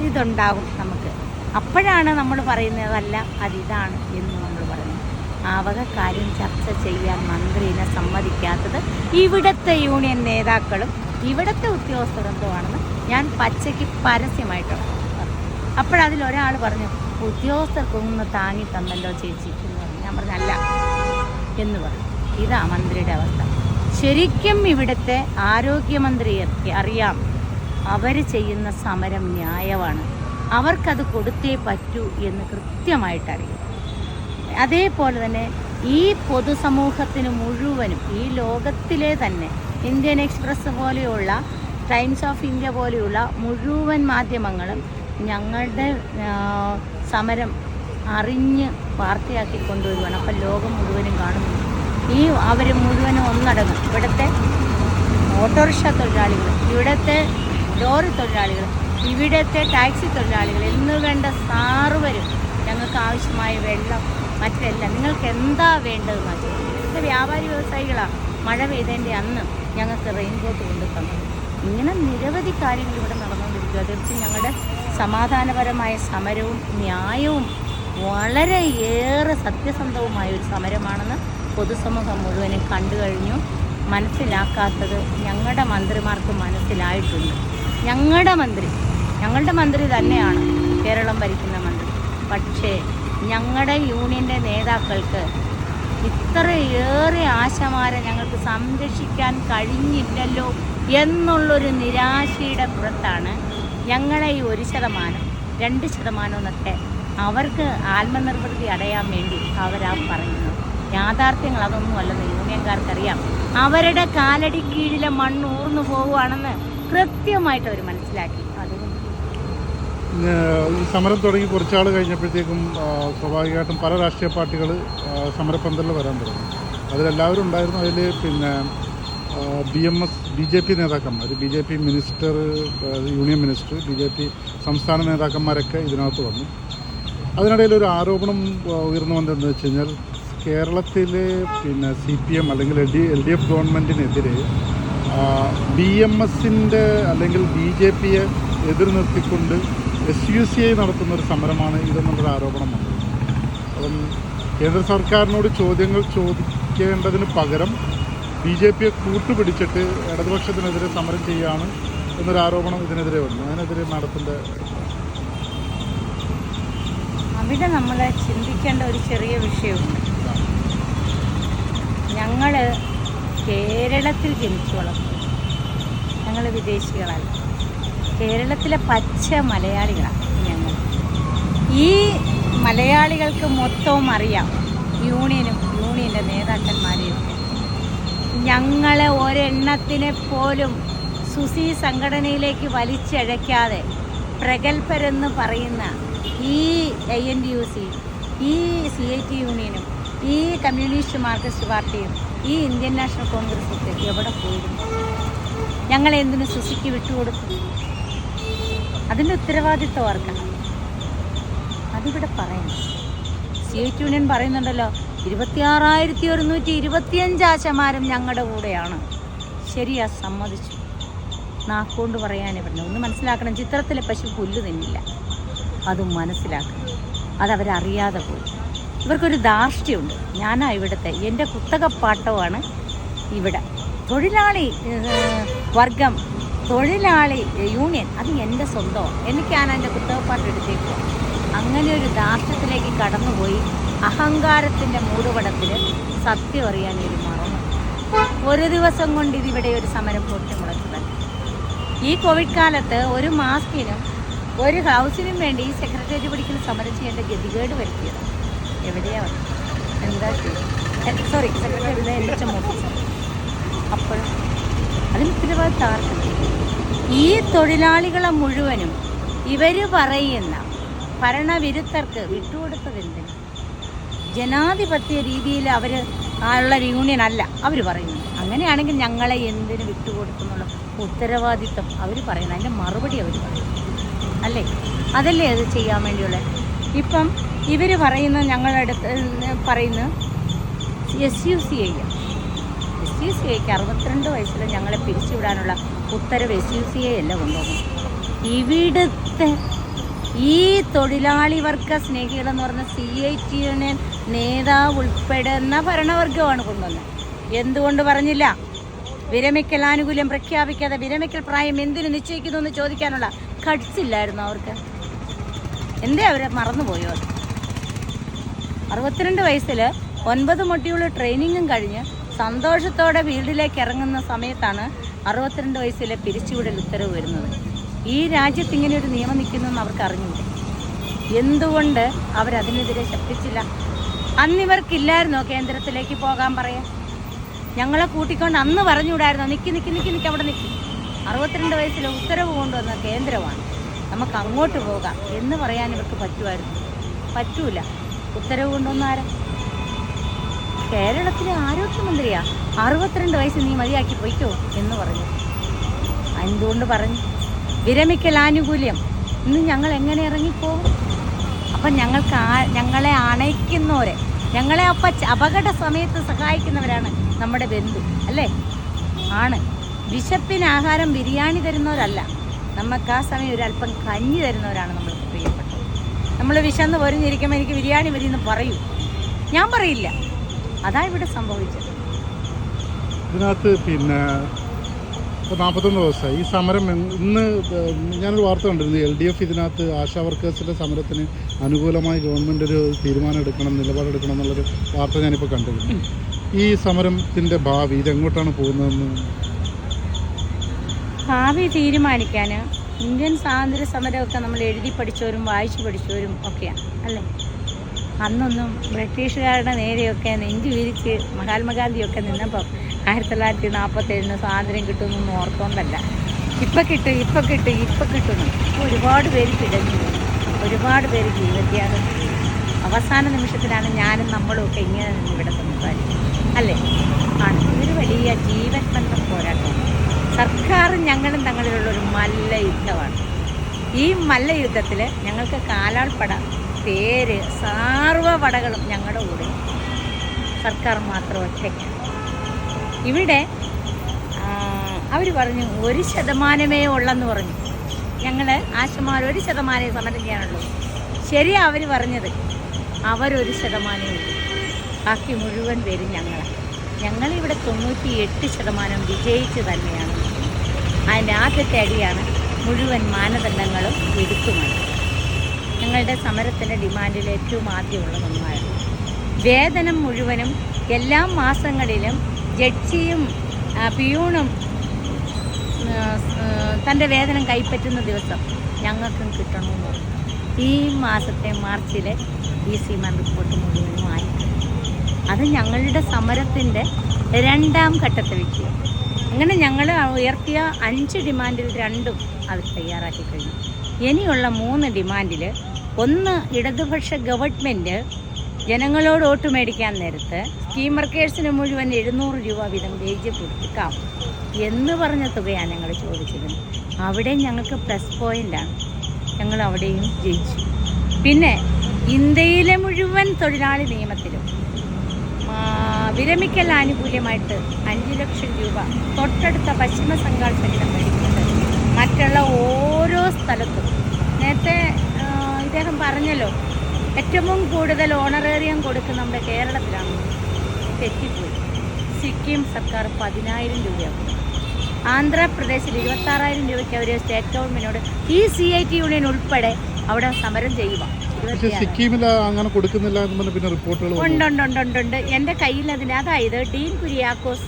ഇതുണ്ടാകും നമുക്ക്. അപ്പോഴാണ് നമ്മൾ പറയുന്നതല്ല അതിതാണ് എന്ന് നമ്മൾ പറയുന്നത്. ആ വക കാര്യം ചർച്ച ചെയ്യാൻ മന്ത്രിനെ സമ്മതിക്കാത്തത് ഇവിടുത്തെ യൂണിയൻ നേതാക്കളും ഇവിടുത്തെ ഉദ്യോഗസ്ഥ ബന്ധമാണെന്ന് ഞാൻ പച്ചയ്ക്ക് പരസ്യമായിട്ടാണ് പറഞ്ഞു. അപ്പോഴതിലൊരാൾ പറഞ്ഞു, ഉദ്യോഗസ്ഥർക്കൊന്ന് താങ്ങി തന്നല്ലോ ചേച്ചി എന്ന് പറഞ്ഞു. ഞാൻ പറഞ്ഞല്ല എന്ന് പറഞ്ഞു. ഇതാ മന്ത്രിയുടെ അവസ്ഥ. ശരിക്കും ഇവിടുത്തെ ആരോഗ്യമന്ത്രിയൊക്കെ അറിയാം, അവർ ചെയ്യുന്ന സമരം ന്യായമാണ്, അവർക്കത് കൊടുത്തേ പറ്റൂ എന്ന് കൃത്യമായിട്ടറിയാം. അതേപോലെ തന്നെ ഈ പൊതുസമൂഹത്തിന് മുഴുവനും, ഈ ലോകത്തിലെ തന്നെ ഇന്ത്യൻ എക്സ്പ്രസ് പോലെയുള്ള, ടൈംസ് ഓഫ് ഇന്ത്യ പോലെയുള്ള മുഴുവൻ മാധ്യമങ്ങളും ഞങ്ങളുടെ സമരം അറിഞ്ഞ് വാർത്തയാക്കി കൊണ്ടുവരുവാണ്. അപ്പം ലോകം മുഴുവനും കാണുന്നു. ഈ അവർ മുഴുവനും ഒന്നടങ്ങും. ഇവിടുത്തെ ഓട്ടോറിക്ഷ തൊഴിലാളികൾ, ഇവിടുത്തെ ലോറി തൊഴിലാളികൾ, ഇവിടുത്തെ ടാക്സി തൊഴിലാളികൾ എന്ന് വേണ്ട സാറുവരും ഞങ്ങൾക്ക് ആവശ്യമായ വെള്ളം, മറ്റെല്ലാം നിങ്ങൾക്ക് എന്താ വേണ്ടതെന്ന് വെച്ചാൽ, ഇത് വ്യാപാരി വ്യവസായികളാണ് മഴ പെയ്തതിൻ്റെ അന്ന് ഞങ്ങൾക്ക് റെയിൻകോട്ട് കൊണ്ടു തന്നു. ഇങ്ങനെ നിരവധി കാര്യങ്ങൾ ഇവിടെ നടന്നുകൊണ്ടിരിക്കുക. തീർച്ചയായും ഞങ്ങളുടെ സമാധാനപരമായ സമരവും ന്യായവും വളരെയേറെ സത്യസന്ധവുമായ ഒരു സമരമാണെന്ന് പൊതുസമൂഹം മുഴുവനും കണ്ടു കഴിഞ്ഞു. മനസ്സിലാക്കാത്തത് ഞങ്ങളുടെ മന്ത്രിമാർക്ക് മനസ്സിലായിട്ടുണ്ട്. ഞങ്ങളുടെ മന്ത്രി തന്നെയാണ് കേരളം ഭരിക്കുന്ന മന്ത്രി. പക്ഷേ ഞങ്ങളുടെ യൂണിയൻ്റെ നേതാക്കൾക്ക് ഇത്രയേറെ ആശമാരെ ഞങ്ങൾക്ക് സംരക്ഷിക്കാൻ കഴിഞ്ഞില്ലല്ലോ എന്നുള്ളൊരു നിരാശയുടെ പുറത്താണ് ഞങ്ങളെ ഈ 1%, 2% എന്നൊക്കെ അവർക്ക് ആത്മനിർവൃത്തി അടയാൻ വേണ്ടി അവരാ പറയുന്നത്. യാഥാർത്ഥ്യങ്ങൾ അതൊന്നും അല്ലെന്ന് യൂണിയൻകാർക്കറിയാം. അവരുടെ കാലടി കീഴിലെ മണ്ണ് ഊർന്നു പോവുകയാണെന്ന് കൃത്യമായിട്ട് അവർ മനസ്സിലാക്കി. അതുകൊണ്ട് ഈ സമരം തുടങ്ങി കുറച്ചാൾ കഴിഞ്ഞപ്പോഴത്തേക്കും സ്വാഭാവികമായിട്ടും പല രാഷ്ട്രീയ പാർട്ടികൾ സമരപന്തലിൽ വരാൻ തുടങ്ങി. അതിലെല്ലാവരും ഉണ്ടായിരുന്നു. അതിൽ പിന്നെ BJP നേതാക്കന്മാർ, BJP minister, union minister, BJP സംസ്ഥാന നേതാക്കന്മാരൊക്കെ ഇതിനകത്ത് വന്നു. അതിനിടയിൽ ഒരു ആരോപണം ഉയർന്നു വന്നതെന്ന് വെച്ച് കഴിഞ്ഞാൽ കേരളത്തിലെ പിന്നെ CPM അല്ലെങ്കിൽ LDF ഗവൺമെൻറ്റിനെതിരെ BMSൻ്റെ അല്ലെങ്കിൽ BJPയെ എതിർ നിർത്തിക്കൊണ്ട് SUCI നടത്തുന്നൊരു സമരമാണ് ഇതെന്നുള്ളൊരു ആരോപണം വന്നത്. അപ്പം കേന്ദ്ര സർക്കാരിനോട് ചോദ്യങ്ങൾ ചോദിക്കേണ്ടതിന് പകരം BJPയെ കൂട്ടുപിടിച്ചിട്ട് ഇടതുപക്ഷത്തിനെതിരെ സമരം ചെയ്യുകയാണ് എന്നൊരു ആരോപണം ഇതിനെതിരെ വന്നു. അതിനെതിരെ മാഡത്തിൻ്റെ അവിടെ നമ്മൾ ചിന്തിക്കേണ്ട ഒരു ചെറിയ വിഷയമുണ്ട്. ഞങ്ങൾ കേരളത്തിൽ ജനിച്ചു വളർന്നു. ഞങ്ങൾ വിദേശികളല്ല, കേരളത്തിലെ പച്ച മലയാളികളാണ് ഞങ്ങൾ. ഈ മലയാളികൾക്ക് മൊത്തവും അറിയാം യൂണിയൻ്റെ നേതാക്കന്മാരെയും. ഞങ്ങളെ ഒരെണ്ണത്തിനെ പോലും സുസി സംഘടനയിലേക്ക് വലിച്ചഴയ്ക്കാതെ പ്രഗത്ഭരെന്ന് പറയുന്ന ഈ INTUC, ഈ CIT യൂണിയനും, ഈ കമ്മ്യൂണിസ്റ്റ് മാർക്സിസ്റ്റ് പാർട്ടിയും, ഈ ഇന്ത്യൻ നാഷണൽ കോൺഗ്രസ്സൊക്കെ എവിടെ പോയിരുന്നു? ഞങ്ങളെന്തിനു സുസിക്ക് വിട്ടുകൊടുത്തു? അതിൻ്റെ ഉത്തരവാദിത്വം ആർക്കാണ്? അതിവിടെ പറയുന്നു. CIT യൂണിയൻ പറയുന്നുണ്ടല്ലോ 26,125 ആശമാരും ഞങ്ങളുടെ കൂടെയാണ്. ശരിയാ, സമ്മതിച്ചു. നാക്കുകൊണ്ട് പറയാനേ പറ്റില്ല. ഒന്ന് മനസ്സിലാക്കണം, ചിത്രത്തിലെ പശു പുല്ല് തിന്നില്ല. അത് മനസ്സിലാക്കണം. അതവരറിയാതെ പോയി. ഇവർക്കൊരു ധാർഷ്ട്യമുണ്ട്. ഞാനാ ഇവിടുത്തെ, എൻ്റെ കുത്തകപ്പാട്ടമാണ് ഇവിടെ. തൊഴിലാളി വർഗം, തൊഴിലാളി യൂണിയൻ അത് എൻ്റെ സ്വന്തമാണ്. എനിക്കാണ് എൻ്റെ കുത്തകപ്പാട്ട് എടുത്തേക്കുക. അങ്ങനെ ഒരു ധാർഷ്ട്യത്തിലേക്ക് കടന്നുപോയി അഹങ്കാരത്തിൻ്റെ മൂടുപടത്തിൽ സത്യം അറിയാൻ ഒരു മറന്നു. ഒരു ദിവസം കൊണ്ട് ഇതിവിടെ ഒരു സമരം പൊട്ടിമുളച്ചത്. ഈ കോവിഡ് കാലത്ത് ഒരു മാസ്കിനും ഒരു ഹൗസിനും വേണ്ടി സെക്രട്ടേറിയറ്റ് പഠിക്കുന്ന സമരം ചെയ്യേണ്ട ഗതികേട് വരുത്തിയത് എവിടെയാണ്? എന്താ സെക്രട്ടറി എൻ്റെ മോട്ടിസ്. അപ്പോൾ അതിന് ഉത്തരവാദിത്തം ആർക്കുണ്ട്? ഈ തൊഴിലാളികളെ മുഴുവനും ഇവർ പറയുന്ന ഭരണവിരുദ്ധർക്ക് വിട്ടുകൊടുത്തതെന്തിന്? ജനാധിപത്യ രീതിയിൽ അവർ ഉള്ള യൂണിയൻ അല്ല അവർ പറയുന്നത്. അങ്ങനെയാണെങ്കിൽ ഞങ്ങളെ എന്തിനു വിട്ടുകൊടുക്കുന്നുള്ള ഉത്തരവാദിത്വം അവർ പറയുന്നത്, അതിൻ്റെ മറുപടി അവർ പറയുന്നു അല്ലേ? അതല്ലേ അത് ചെയ്യാൻ വേണ്ടിയുള്ള. ഇപ്പം ഇവർ പറയുന്ന ഞങ്ങളുടെ അടുത്ത് പറയുന്ന SUCIക്ക് 62 വയസ്സിൽ ഞങ്ങളെ പിരിച്ചുവിടാനുള്ള ഉത്തരവ് SUCI അല്ല കൊണ്ടുവന്നു. ഇവിടുത്തെ ഈ തൊഴിലാളി വർഗ സ്നേഹികളെന്ന് പറഞ്ഞ CIT യൂണിയൻ നേതാവ് ഉൾപ്പെടുന്ന ഭരണവർഗമാണ് കൊണ്ടുവന്നത്. എന്തുകൊണ്ട് പറഞ്ഞില്ല? വിരമിക്കൽ ആനുകൂല്യം പ്രഖ്യാപിക്കാതെ വിരമിക്കൽ പ്രായം എന്തിനു നിശ്ചയിക്കുന്നു എന്ന് ചോദിക്കാനുള്ള കട്സില്ലായിരുന്നു അവർക്ക്. എന്തേ അവരെ മറന്നുപോയോ? അത് 62 വയസ്സിൽ 9 മൊഡ്യൂൾ ട്രെയിനിങ്ങും കഴിഞ്ഞ് സന്തോഷത്തോടെ ഫീൽഡിലേക്ക് ഇറങ്ങുന്ന സമയത്താണ് 62 വയസ്സിലെ പിരിച്ചുവിടൽ ഉത്തരവ് വരുന്നത്. ഈ രാജ്യത്ത് ഇങ്ങനെ ഒരു നിയമം നിൽക്കുന്നെന്ന് അവർക്ക് അറിഞ്ഞില്ല. എന്തുകൊണ്ട് അവരതിനെതിരെ ശബ്ദിച്ചില്ല? അന്നിവർക്കില്ലായിരുന്നോ കേന്ദ്രത്തിലേക്ക് പോകാൻ പറയാൻ? ഞങ്ങളെ കൂട്ടിക്കൊണ്ട് അന്ന് പറഞ്ഞുകൂടായിരുന്നോ? നിൽക്കി അവിടെ നിൽക്കി. 62 വയസ്സിൽ ഉത്തരവ് കൊണ്ടുവന്ന കേന്ദ്രമാണ്, നമുക്ക് അങ്ങോട്ട് പോകാം എന്ന് പറയാൻ ഇവർക്ക് പറ്റുമായിരുന്നു? പറ്റൂല. ഉത്തരവ് കൊണ്ടുവന്ന ആരാ? കേരളത്തിലെ ആരോഗ്യമന്ത്രിയാ. 62 വയസ്സ് നീ മതിയാക്കി പോയിക്കോ എന്ന് പറഞ്ഞു. എന്തുകൊണ്ട് പറഞ്ഞു? വിരമിക്കൽ ആനുകൂല്യം. ഇന്ന് ഞങ്ങൾ എങ്ങനെ ഇറങ്ങിപ്പോകും? അപ്പം ഞങ്ങളെ അണയ്ക്കുന്നവരെ, ഞങ്ങളെ അപകട സമയത്ത് സഹായിക്കുന്നവരാണ് നമ്മുടെ ബന്ധു അല്ലേ? ആണ്. വിശപ്പിന് ആഹാരം ബിരിയാണി തരുന്നവരല്ല. നമുക്ക് ആ സമയം ഒരല്പം കഞ്ഞി തരുന്നവരാണ് നമ്മൾക്ക് പ്രിയപ്പെട്ടത്. നമ്മൾ വിശന്ന് പൊരിഞ്ഞിരിക്കുമ്പോൾ എനിക്ക് ബിരിയാണി മതി എന്ന് പറയൂ, ഞാൻ പറയില്ല. അതാ ഇവിടെ സംഭവിച്ചത്. ഇതിനകത്ത് പിന്നെ ഇപ്പോൾ 41 ദിവസമായി ഈ സമരം. ഇന്ന് ഞാനൊരു വാർത്ത കണ്ടിരുന്നു, LDF ഇതിനകത്ത് ആശാ വർക്കേഴ്സിൻ്റെ സമരത്തിന് അനുകൂലമായി ഗവൺമെൻറ് ഒരു തീരുമാനം എടുക്കണം, നിലപാടെടുക്കണം എന്നുള്ളൊരു വാർത്ത ഞാനിപ്പോൾ കണ്ടിരുന്നു. ഈ സമരത്തിൻ്റെ ഭാവി ഇതെങ്ങോട്ടാണ് പോകുന്നതെന്ന് ഭാവി തീരുമാനിക്കാൻ ഇന്ത്യൻ സ്വാതന്ത്ര്യ സമരമൊക്കെ നമ്മൾ എഴുതി പഠിച്ചവരും വായിച്ചു പഠിച്ചവരും ഒക്കെയാണ് അല്ലേ. അന്നൊന്നും ബ്രിട്ടീഷുകാരുടെ നേരെയൊക്കെ നെഞ്ചു വിരിച്ച് മഹാത്മാഗാന്ധിയൊക്കെ നിന്നപ്പം 1947 സ്വാതന്ത്ര്യം കിട്ടുമെന്നൊന്നും ഓർത്തോണ്ടല്ല. ഇപ്പം കിട്ടുന്നു. ഒരുപാട് പേര് പിടഞ്ഞു, ഒരുപാട് പേര് ജീവത്യാഗം ചെയ്തു. അവസാന നിമിഷത്തിലാണ് ഞാനും നമ്മളും ഒക്കെ ഇങ്ങനെ നിന്ന് ഇവിടെ സംസാരിക്കും അല്ലേ. ആണ് ഇതൊരു വലിയ ജീവൻ ബന്ധം പോരാട്ടമാണ്. സർക്കാരും ഞങ്ങളും തങ്ങളിലുള്ളൊരു മല്ല യുദ്ധമാണ്. ഈ മല്ല യുദ്ധത്തിൽ ഞങ്ങൾക്ക് കാലാൾപ്പട, തേര്, സാർവപടകളും ഞങ്ങളുടെ കൂടെ, സർക്കാർ മാത്രം ഒറ്റയ്ക്കാണ്. ഇവിടെ അവർ പറഞ്ഞു 1% ഉള്ളെന്ന് പറഞ്ഞു. ഞങ്ങൾ ആശമാർ 1% സമരം ചെയ്യാനുള്ളൂ. ശരിയാ അവർ പറഞ്ഞത്, അവർ 1% ഉള്ളൂ. ബാക്കി മുഴുവൻ പേരും ഞങ്ങളാണ്. ഞങ്ങളിവിടെ 98% വിജയിച്ച് തന്നെയാണ്. അതിൻ്റെ ആദ്യത്തെ അടിയാണ് മുഴുവൻ മാനദണ്ഡങ്ങളും എടുക്കുമെന്ന്. ഞങ്ങളുടെ സമരത്തിൻ്റെ ഡിമാൻഡിൽ ഏറ്റവും ആദ്യമുള്ളതൊന്നായിരുന്നു വേതനം മുഴുവനും എല്ലാ മാസങ്ങളിലും ജഡ്ജിയും പിയൂണും തൻ്റെ വേതനം കൈപ്പറ്റുന്ന ദിവസം ഞങ്ങൾക്കും കിട്ടണമെന്ന് പറഞ്ഞു. ഈ മാസത്തെ മാർച്ചിലെ EC-മാൻ റിപ്പോർട്ട് മുഴുവനും ആയിട്ടുണ്ട്. അത് ഞങ്ങളുടെ സമരത്തിൻ്റെ 2ാം ഘട്ടത്തെ വിജയം. അങ്ങനെ ഞങ്ങൾ ഉയർത്തിയ 5 ഡിമാൻഡിൽ 2ഉം അവർ തയ്യാറാക്കി കഴിഞ്ഞു. ഇനിയുള്ള 3 ഡിമാൻഡിൽ ഒന്ന്, ഇടതുപക്ഷ ഗവൺമെൻറ് ജനങ്ങളോട് വോട്ട് മേടിക്കാൻ നേരത്ത് സ്കീം വർക്കേഴ്സിന് മുഴുവൻ 700 രൂപ വീതം വേജ് കൊടുക്കാം എന്ന് പറഞ്ഞ തുകയാണ് ഞങ്ങൾ ചോദിച്ചിരുന്നത്. അവിടെ ഞങ്ങൾക്ക് പ്ലസ് പോയിൻ്റാണ്, ഞങ്ങൾ അവിടെയും ജയിച്ചു. പിന്നെ ഇന്ത്യയിലെ മുഴുവൻ തൊഴിലാളി നിയമത്തിലും വിരമിക്കൽ ആനുകൂല്യമായിട്ട് 5 ലക്ഷം രൂപ തൊട്ടടുത്ത പശ്ചിമ ബംഗാൾ സഹിതം മേടിക്കുന്നത്. മറ്റുള്ള ഓരോ സ്ഥലത്തും നേരത്തെ ഇദ്ദേഹം പറഞ്ഞല്ലോ, ഏറ്റവും കൂടുതൽ ഓണറേറിയം കൊടുക്കുന്ന നമ്മുടെ കേരളത്തിലാണ്. തെറ്റിപ്പോയി. സിക്കിം സർക്കാർ 10,000 രൂപയാണ്. ആന്ധ്രാപ്രദേശിൽ 26,000 രൂപയ്ക്ക് അവർ സ്റ്റേറ്റ് ഗവൺമെൻറ്റിനോട് ഈ CIT യൂണിയൻ ഉൾപ്പെടെ അവിടെ സമരം ചെയ്യുക. സിക്കിമിൽ അങ്ങനെ കൊടുക്കുന്നില്ല എന്ന് പറഞ്ഞ പിന്നെ റിപ്പോർട്ടുകൾ ഉണ്ട്. എൻ്റെ കയ്യിൽ അതിന്, അതായത് ഡീൻ കുര്യാക്കോസ്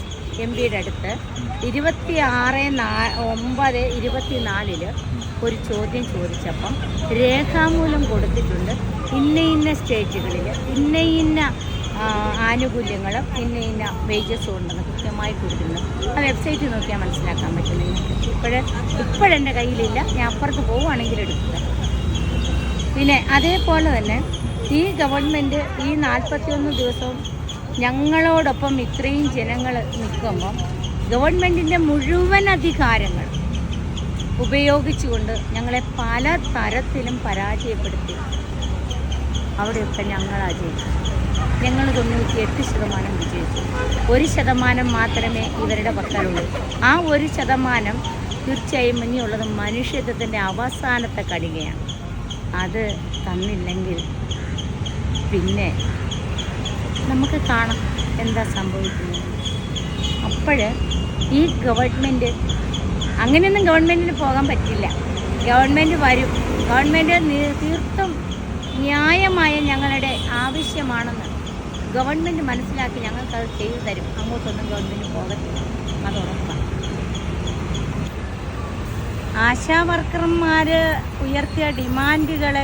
MPയുടെ അടുത്ത് 26/9/24 ഒരു ചോദ്യം ചോദിച്ചപ്പം രേഖാമൂലം കൊടുത്തിട്ടുണ്ട്. ഇന്ന സ്റ്റേറ്റുകളിൽ ഇന്ന ആനുകൂല്യങ്ങളും ഇന്ന വേജസും ഉണ്ടെന്ന് കൃത്യമായി കൊടുത്തിട്ടുണ്ട്. ആ വെബ്സൈറ്റ് നോക്കിയാൽ മനസ്സിലാക്കാൻ പറ്റും നിങ്ങൾക്ക്. ഇപ്പോഴെൻ്റെ കയ്യിലില്ല, ഞാൻ അപ്പുറത്ത് പോവുകയാണെങ്കിൽ എടുക്കുക. പിന്നെ അതേപോലെ തന്നെ ഈ ഗവൺമെൻറ് ഈ 41 ദിവസവും ഞങ്ങളോടൊപ്പം ഇത്രയും ജനങ്ങൾ നിൽക്കുമ്പം ഗവൺമെൻറ്റിൻ്റെ മുഴുവൻ അധികാരങ്ങൾ ഉപയോഗിച്ചുകൊണ്ട് ഞങ്ങളെ പല തരത്തിലും പരാജയപ്പെടുത്തി. അവിടെയൊക്കെ ഞങ്ങളാ ജയിച്ചു. ഞങ്ങൾ 98% വിജയിച്ചു. 1% മാത്രമേ ഇവരുടെ പക്കലുള്ളൂ. ആ 1% തീർച്ചയായും ഇനിയുള്ളത് മനുഷ്യത്വത്തിൻ്റെ അവസാനത്തെ കണികയാണ്. അത് തന്നില്ലെങ്കിൽ പിന്നെ നമുക്ക് കാണാം എന്താ സംഭവിക്കുന്നത്. അപ്പോൾ ഈ ഗവൺമെൻറ് അങ്ങനെയൊന്നും ഗവൺമെൻറ്റിന് പോകാൻ പറ്റില്ല. ഗവൺമെൻറ് വരും. ഗവൺമെൻറ് തീർത്തും ന്യായമായ ഞങ്ങളുടെ ആവശ്യമാണെന്ന് ഗവൺമെൻറ് മനസ്സിലാക്കി ഞങ്ങൾക്കത് ചെയ്തു തരും. അങ്ങോട്ടൊന്നും ഗവൺമെൻറ് പോകത്തില്ല, അത് ഉറപ്പാണ്. ആശാ വർക്കർമാർ ഉയർത്തിയ ഡിമാൻഡുകളെ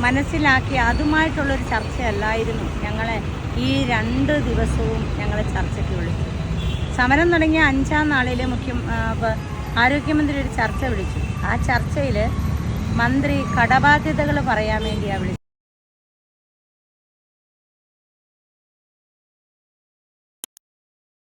മനസ്സിലാക്കി അതുമായിട്ടുള്ളൊരു ചർച്ചയല്ലായിരുന്നു ഞങ്ങളെ ഈ 2 ദിവസവും ഞങ്ങളെ ചർച്ചയ്ക്ക് വിളിച്ചു. സമരം തുടങ്ങിയ 5ാം നാളിൽ ആരോഗ്യമന്ത്രി ഒരു ചർച്ച വിളിച്ചു. ആ ചർച്ചയിൽ മന്ത്രി കടബാധ്യതകൾ പറയാൻ വേണ്ടിയാണ് വിളിച്ചത്.